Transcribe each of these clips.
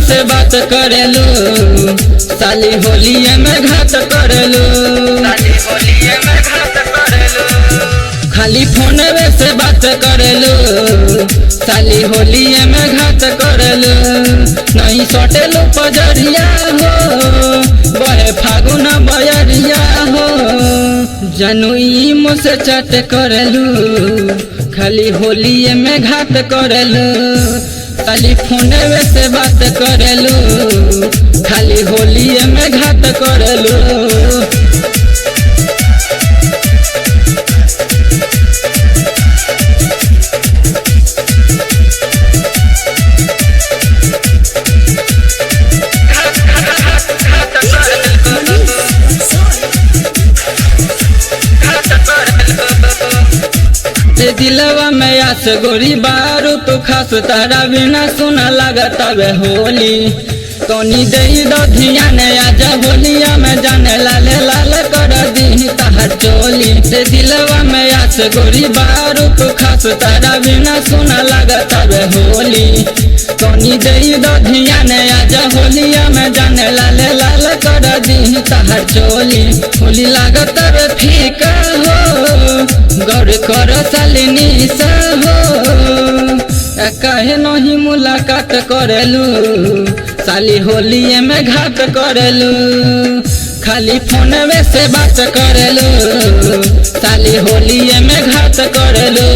से बात करेलू, साली होलिये में घात करेलू, खाली फोन से बात करेलू, साली होलिये में घात करेलू। नहीं सटेलू पजरिया हो, बहे फागुन बयरिया हो, जनुई मुझसे चट करेलू, खाली होलिये में घात करेलू, खाली फोन से बात करेलू, खाली होलिये में घात करेलू। दिलवा में आस गोरी बारू तो खास तारा बिना सुना लगता वे होली, तोनी दे दो धियान आज होलिया में जाने लाल लाल कर दी तहर चोली। दिलवा में आस गोरी बारू तो खास तारा बिना सुना लगता वे होली, तोनी दे दो धियान आज होलिया में जाने लाल लाल कर दी तहर चोली। होली लागत वे फीका हो, गौर कर सालिनी सा हो, कहे नहीं मुलाकात करेलू, साली होलिये में घात करेलू, खाली फोन से बात करेलू, साली होलिये में घात करेलू।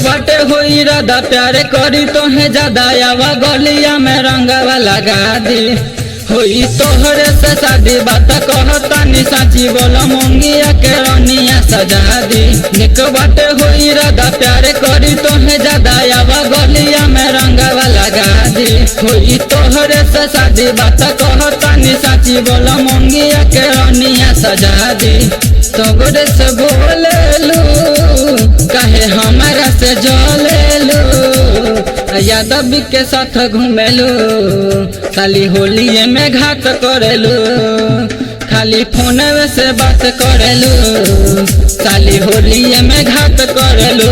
बाटे होई राधा प्यारे करी तो है ज्यादा, आवा गलिया में रंगवा लगा दी, होई तोहरे से शादी बात कहता नि साची, बोलो मोंगिया के रनिया सजा दी। निक बाटे होई राधा प्यारे करी तो है ज्यादा, आवा गलिया में रंगवा लगा दी, होई तोहरे से शादी बात कहता नि साची, बोलो मोंगिया के रनिया सजा दी। तोगरे से बोलेलू, कहे हमारा से जलेलू, यादव के साथ घूमेलू, खाली होलिये में घात करेलू, खाली फोन से बात करेलू, खाली होलिये में घात करेलू।